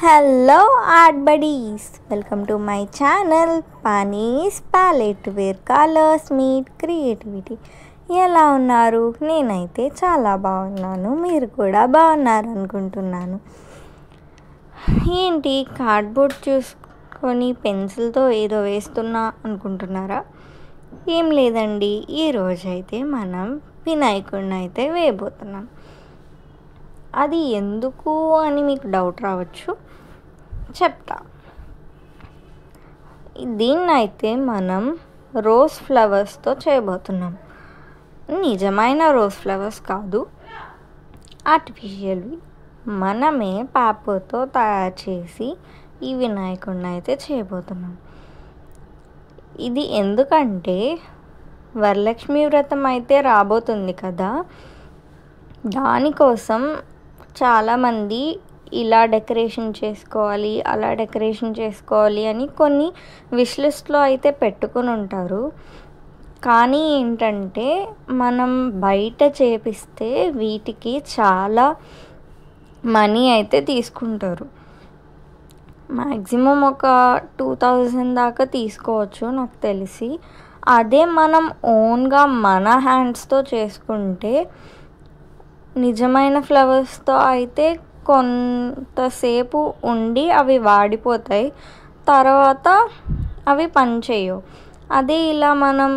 Hello art buddies, welcome to my channel Pani's palette where colours meet creativity. ఎలా ఉన్నారు? నేనైతే చాలా బాగున్నాను, మీరు కూడా బాగున్నారు అనుకుంటున్నాను. ఏంటి కార్డ్బోర్డ్ చూసుకొని పెన్సిల్తో ఏదో వేస్తున్నా అనుకుంటున్నారా? ఏం లేదండి, ఈరోజైతే మనం వినాయకుడిని అయితే వేయబోతున్నాం. అది ఎందుకు అని మీకు డౌట్ రావచ్చు, చెప్తా. దీన్నైతే మనం రోజ్ ఫ్లవర్స్తో చేయబోతున్నాం. నిజమైన రోజ్ ఫ్లవర్స్ కాదు, ఆర్టిఫిషియల్వి. మనమే పేపర్తో తయారు చేసి ఈ వినాయకుడిని అయితే చేయబోతున్నాం. ఇది ఎందుకంటే వరలక్ష్మి వ్రతం అయితే రాబోతుంది కదా, దానికోసం చాలామంది ఇలా డెకరేషన్ చేసుకోవాలి, అలా డెకరేషన్ చేసుకోవాలి అని కొన్ని విష్ లిస్ట్లో అయితే పెట్టుకుని ఉంటారు. కానీ ఏంటంటే మనం బయట చేపిస్తే వీటికి చాలా మనీ అయితే తీసుకుంటారు. మ్యాక్సిమం ఒక 2000 దాకా తీసుకోవచ్చు నాకు తెలిసి. అదే మనం ఓన్గా మన హ్యాండ్స్తో చేసుకుంటే నిజమైన ఫ్లవర్స్తో అయితే కొంతసేపు ఉండి అవి వాడిపోతాయి, తర్వాత అవి పనిచేయవు. అదే ఇలా మనం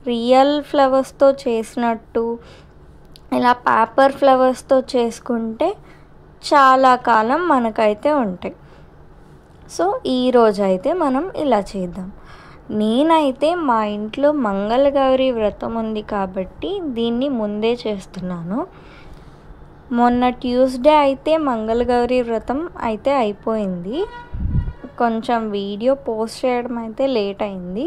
రియల్ ఫ్లవర్స్తో చేసినట్టు ఇలా పేపర్ ఫ్లవర్స్తో చేసుకుంటే చాలా కాలం మనకైతే ఉంటాయి. సో ఈరోజు అయితే మనం ఇలా చేద్దాం. నేనైతే మా ఇంట్లో మంగళగౌరి వ్రతం ఉంది కాబట్టి దీన్ని ముందే చేస్తున్నాను. మొన్న ట్యూస్డే అయితే మంగళగౌరి వ్రతం అయితే అయిపోయింది. కొంచెం వీడియో పోస్ట్ చేయడం అయితే లేట్ అయింది,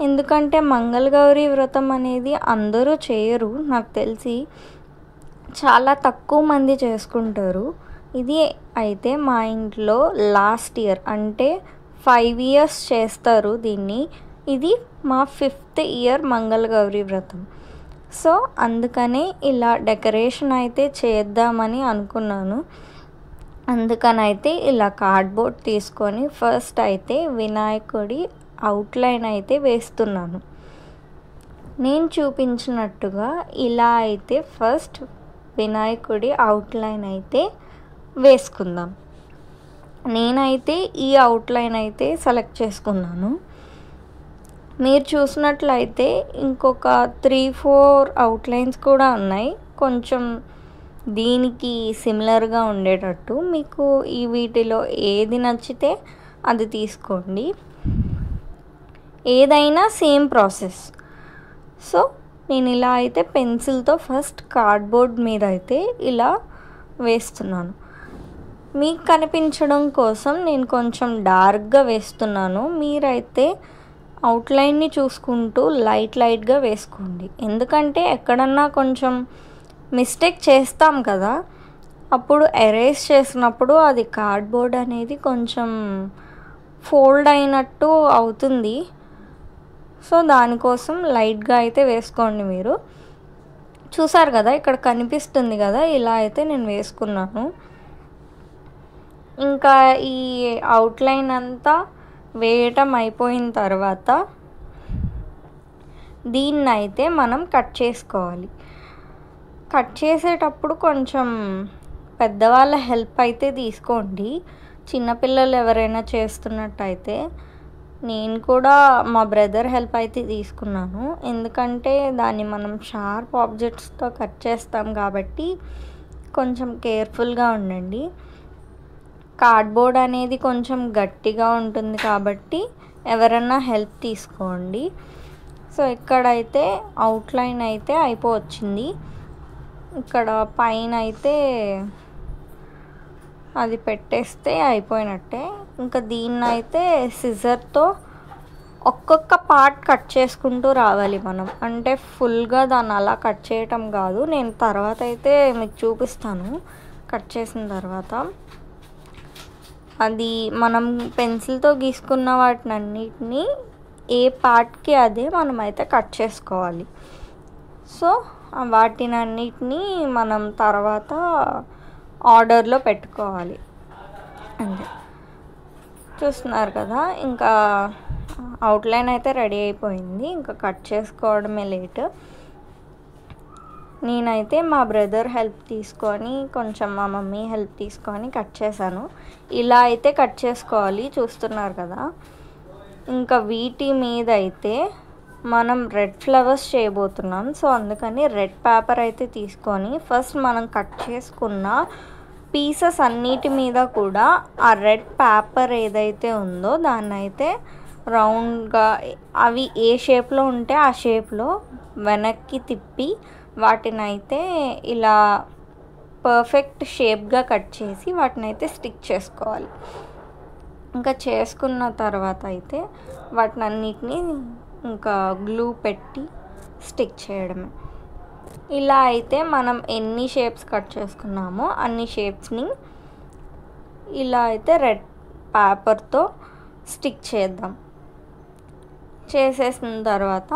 ఎందుకంటే మంగళగౌరి వ్రతం అనేది అందరూ చేయరు. నాకు తెలిసి చాలా తక్కువ మంది చేసుకుంటారు. ఇది అయితే మా ఇంట్లో లాస్ట్ ఇయర్ అంటే 5 years చేస్తారు దీన్ని. ఇది మా 5th year మంగళగౌరి వ్రతం. సో అందుకనే ఇలా డెకరేషన్ అయితే చేద్దామని అనుకున్నాను. అందుకనైతే ఇలా కార్డ్బోర్డ్ తీసుకొని ఫస్ట్ అయితే వినాయకుడి అవుట్లైన్ అయితే వేస్తున్నాను. నేను చూపించినట్టుగా ఇలా అయితే ఫస్ట్ వినాయకుడి అవుట్లైన్ అయితే వేసుకుందాం. నేనైతే ఈ అవుట్లైన్ అయితే సెలెక్ట్ చేసుకున్నాను. మీరు చూసినట్లయితే ఇంకొక 3-4 అవుట్లైన్స్ కూడా ఉన్నాయి, కొంచెం దీనికి సిమిలర్గా ఉండేటట్టు. మీకు ఈ వీటిలో ఏది నచ్చితే అది తీసుకోండి, ఏదైనా సేమ్ ప్రాసెస్. సో నేను ఇలా అయితే పెన్సిల్తో ఫస్ట్ కార్డ్బోర్డ్ మీద అయితే ఇలా వేస్తున్నాను. మీకు కనిపించడం కోసం నేను కొంచెం డార్క్గా వేస్తున్నాను. మీరైతే అవుట్లైన్ని చూసుకుంటూ లైట్గా వేసుకోండి, ఎందుకంటే ఎక్కడన్నా కొంచెం మిస్టేక్ చేస్తాం కదా, అప్పుడు ఎరేజ్ చేసినప్పుడు అది కార్డ్బోర్డ్ అనేది కొంచెం ఫోల్డ్ అయినట్టు అవుతుంది. సో దానికోసం లైట్గా అయితే వేసుకోండి. మీరు చూసారు కదా, ఇక్కడ కనిపిస్తుంది కదా, ఇలా అయితే నేను వేసుకున్నాను. ఇంకా ఈ అవుట్లైన్ అంతా వేయటం అయిపోయిన తర్వాత దీన్నైతే మనం కట్ చేసుకోవాలి. కట్ చేసేటప్పుడు కొంచెం పెద్దవాళ్ళ హెల్ప్ అయితే తీసుకోండి. చిన్నపిల్లలు ఎవరైనా చేస్తున్నట్టయితే, నేను కూడా మా బ్రదర్ హెల్ప్ అయితే తీసుకున్నాను, ఎందుకంటే దాన్ని మనం షార్ప్ ఆబ్జెక్ట్స్తో కట్ చేస్తాం కాబట్టి కొంచెం కేర్ఫుల్గా ఉండండి. కార్డ్బోర్డ్ అనేది కొంచెం గట్టిగా ఉంటుంది కాబట్టి ఎవరన్నా హెల్ప్ తీసుకోండి. సో ఇక్కడైతే అవుట్లైన్ అయితే అయిపోవచ్చింది. ఇక్కడ పైన అయితే అది పెట్టేస్తే అయిపోయినట్టే. ఇంకా దీన్నైతే సిజర్తో ఒక్కొక్క పార్ట్ కట్ చేసుకుంటూ రావాలి మనం, అంటే ఫుల్గా దాన్ని అలా కట్ చేయటం కాదు. నేను తర్వాత అయితే మీకు చూపిస్తాను కట్ చేసిన తర్వాత. అది మనం పెన్సిల్తో గీసుకున్న వాటినన్నిటినీ ఏ పార్ట్కి అదే మనమైతే కట్ చేసుకోవాలి. సో వాటినన్నిటినీ మనం తర్వాత ఆర్డర్లో పెట్టుకోవాలి. అంతే. చూస్తున్నారు కదా, ఇంకా అవుట్లైన్ అయితే రెడీ అయిపోయింది. ఇంకా కట్ చేసుకోవడమే లేట్. నేనైతే మా బ్రదర్ హెల్ప్ తీసుకొని, కొంచెం మా మమ్మీ హెల్ప్ తీసుకొని కట్ చేశాను. ఇలా అయితే కట్ చేసుకోవాలి, చూస్తున్నారు కదా. ఇంకా వీటి మీద అయితే మనం రెడ్ ఫ్లవర్స్ చేయబోతున్నాం. సో అందుకని రెడ్ పేపర్ అయితే తీసుకొని ఫస్ట్ మనం కట్ చేసుకున్న పీసెస్ అన్నిటి మీద కూడా ఆ రెడ్ పేపర్ ఏదైతే ఉందో దాన్ని అయితే రౌండ్గా, అవి ఏ షేప్లో ఉంటే ఆ షేప్లో వెనక్కి తిప్పి వాటిని అయితే ఇలా పర్ఫెక్ట్ షేప్గా కట్ చేసి వాటిని అయితే స్టిక్ చేసుకోవాలి. ఇంకా చేసుకున్న తర్వాత అయితే వాటిని అన్నిటినీ ఇంకా గ్లూ పెట్టి స్టిక్ చేయడమే. ఇలా అయితే మనం ఎన్ని షేప్స్ కట్ చేసుకున్నామో అన్ని షేప్స్ని ఇలా అయితే రెడ్ పేపర్తో స్టిక్ చేద్దాం. చేసేసిన తర్వాత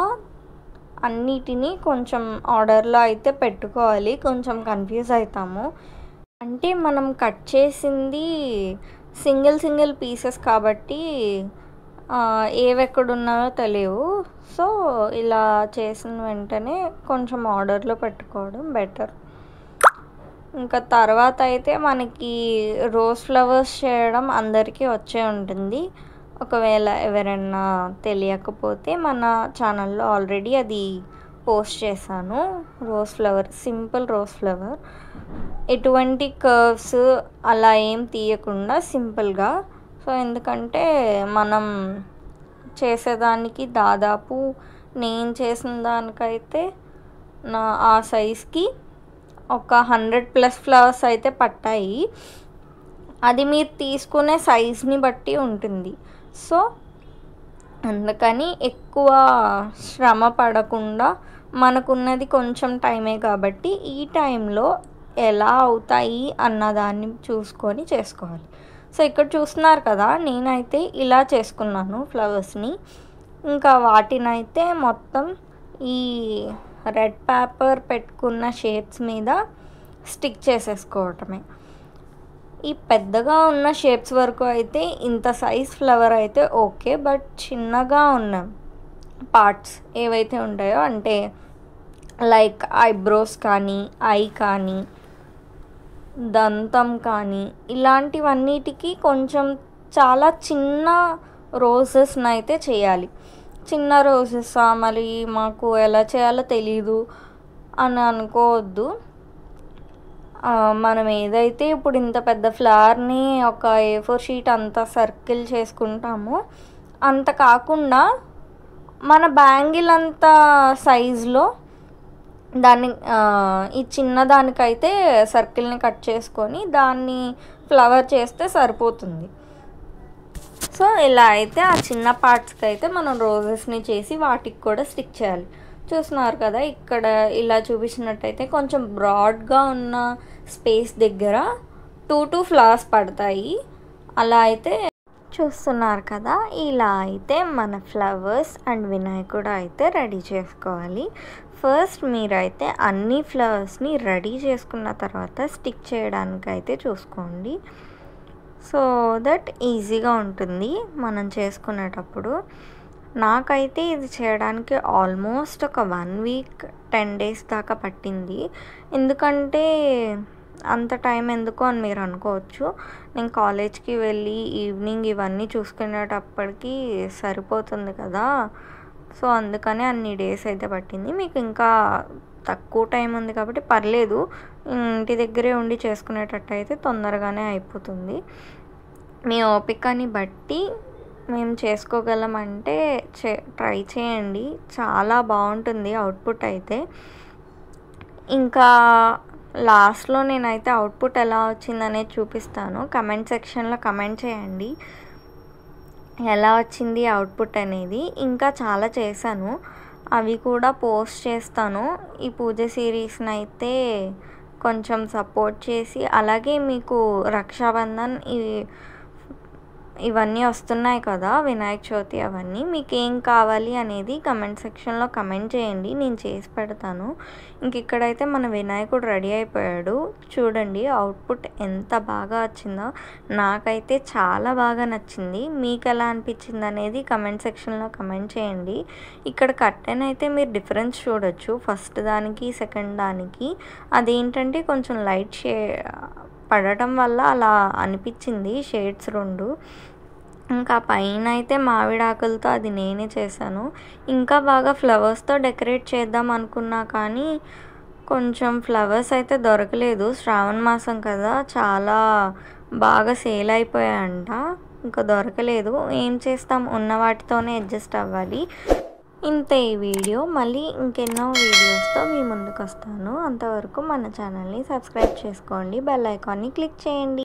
అన్నిటినీ కొంచెం ఆర్డర్లో అయితే పెట్టుకోవాలి. కొంచెం కన్ఫ్యూజ్ అవుతాము, అంటే మనం కట్ చేసింది సింగిల్ పీసెస్ కాబట్టి ఏవెక్కడున్నాయో తెలియవు. సో ఇలా చేసిన వెంటనే కొంచెం ఆర్డర్లో పెట్టుకోవడం బెటర్. ఇంకా తర్వాత అయితే మనకి రోజ్ ఫ్లవర్స్ చేయడం అందరికీ వచ్చే ఉంటుంది. ఒకవేళ ఎవరైనా తెలియకపోతే మన ఛానల్లో ఆల్రెడీ అది పోస్ట్ చేశాను. Rose flower, simple rose flower, ఎటువంటి కర్వ్స్ అలా ఏం తీయకుండా సింపుల్గా. సో ఎందుకంటే మనం చేసేదానికి దాదాపు నేను చేసిన దానికైతే ఆ సైజ్కి ఒక 100+ ఫ్లవర్స్ అయితే పట్టాయి. అది మీరు తీసుకునే సైజ్ని బట్టి ఉంటుంది. సో అందుకని ఎక్కువ శ్రమ పడకుండా, మనకున్నది కొంచెం టైమే కాబట్టి ఈ టైంలో ఎలా అవుతాయి అన్నదాన్ని చూసుకొని చేసుకోవాలి. సో ఇక్కడ చూస్తున్నారు కదా, నేనైతే ఇలా చేసుకున్నాను ఫ్లవర్స్ని. ఇంకా వాటినైతే మొత్తం ఈ రెడ్ పేపర్ పెట్టుకున్న షేప్స్ మీద స్టిక్ చేసేసుకోవటమే. ఈ పెద్దగా ఉన్న షేప్స్ వరకు అయితే ఇంత సైజ్ ఫ్లవర్ అయితే ఓకే, బట్ చిన్నగా ఉన్న పార్ట్స్ ఏవైతే ఉంటాయో, అంటే లైక్ ఐబ్రోస్ కానీ, ఐ కానీ, దంతం కానీ, ఇలాంటివన్నిటికీ కొంచెం చాలా చిన్న రోజెస్ని అయితే చేయాలి. చిన్న రోజెసా, మరి మాకు ఎలా చేయాలో తెలీదు అని అనుకోవద్దు. మనం ఏదైతే ఇప్పుడు ఇంత పెద్ద ఫ్లవర్ని ఒక A4 షీట్ అంతా సర్కిల్ చేసుకుంటామో అంత కాకుండా మన బ్యాంగిల్ అంత సైజులో దాన్ని ఈ చిన్నదానికైతే సర్కిల్ని కట్ చేసుకొని దాన్ని ఫ్లవర్ చేస్తే సరిపోతుంది. సో ఇలా అయితే ఆ చిన్న పార్ట్స్కి అయితే మనం రోజెస్ని చేసి వాటికి కూడా స్టిక్ చేయాలి. చూస్తున్నారు కదా, ఇక్కడ ఇలా చూపించినట్టయితే కొంచెం బ్రాడ్గా ఉన్న స్పేస్ దగ్గర 2 ఫ్లవర్స్ పడతాయి. అలా అయితే చూస్తున్నారు కదా, ఇలా అయితే మన ఫ్లవర్స్ అండ్ వినాయకుడు అయితే రెడీ చేసుకోవాలి. ఫస్ట్ మీరైతే అన్ని ఫ్లవర్స్ని రెడీ చేసుకున్న తర్వాత స్టిక్ చేయడానికి అయితే చూసుకోండి. సో దట్ ఈజీగా ఉంటుంది మనం చేసుకునేటప్పుడు. నాకైతే ఇది చేయడానికి ఆల్మోస్ట్ ఒక 1 వీక్ 10 డేస్ దాకా పట్టింది. ఎందుకంటే అంత టైం ఎందుకు అని మీరు అనుకోవచ్చు. నేను కాలేజ్కి వెళ్ళి ఈవినింగ్ ఇవన్నీ చూసుకునేటప్పటికి సరిపోతుంది కదా, సో అందుకని అన్ని డేస్ అయితే పట్టింది. మీకు ఇంకా తక్కువ టైం ఉంది కాబట్టి పర్లేదు, ఇంటి దగ్గరే ఉండి చేసుకునేటట్టు అయితే తొందరగానే అయిపోతుంది. మీ ఓపికని బట్టి మేము చేసుకోగలమంటే ట్రై చేయండి, చాలా బాగుంటుంది అవుట్పుట్ అయితే. ఇంకా లాస్ట్లో నేనైతే అవుట్పుట్ ఎలా వచ్చిందనేది చూపిస్తాను. కమెంట్ సెక్షన్లో కమెంట్ చేయండి ఎలా వచ్చింది అవుట్పుట్ అనేది. ఇంకా చాలా చేశాను, అవి కూడా పోస్ట్ చేస్తాను. ఈ పూజ సిరీస్ని అయితే కొంచెం సపోర్ట్ చేసి, అలాగే మీకు రక్షాబంధన్ ఇవన్నీ వస్తున్నాయి కదా వినాయక చవితి అవన్నీ, మీకు ఏం కావాలి అనేది కమెంట్ సెక్షన్లో కమెంట్ చేయండి, నేను చేసి పెడతాను. ఇంక ఇక్కడైతే మన వినాయకుడు రెడీ అయిపోయాడు. చూడండి అవుట్పుట్ ఎంత బాగా వచ్చిందో, నాకైతే చాలా బాగా నచ్చింది. మీకు ఎలా అనిపించింది అనేది కమెంట్ సెక్షన్లో కమెంట్ చేయండి. ఇక్కడ కర్టెన్ అయితే మీరు డిఫరెన్స్ చూడొచ్చు ఫస్ట్ దానికి సెకండ్ దానికి. అదేంటంటే కొంచెం లైట్ పడటం వల్ల అలా అనిపించింది షేడ్స్ 2. ఇంకా పైన అయితే మామిడాకులతో అది నేనే చేశాను. ఇంకా బాగా ఫ్లవర్స్తో డెకరేట్ చేద్దాం అనుకున్నా కానీ కొంచెం ఫ్లవర్స్ అయితే దొరకలేదు. శ్రావణ మాసం కదా, చాలా బాగా సేల్ అయిపోయాయంట, ఇంకా దొరకలేదు. ఏం చేస్తాం, ఉన్న వాటితోనే అడ్జస్ట్ అవ్వాలి. ఇంతే ఈ వీడియో. మళ్ళీ ఇంకెన్నో వీడియోస్తో మీ ముందుకు వస్తాను. అంతవరకు మన ఛానల్ని సబ్స్క్రైబ్ చేసుకోండి, బెల్ ఐకాన్ని క్లిక్ చేయండి.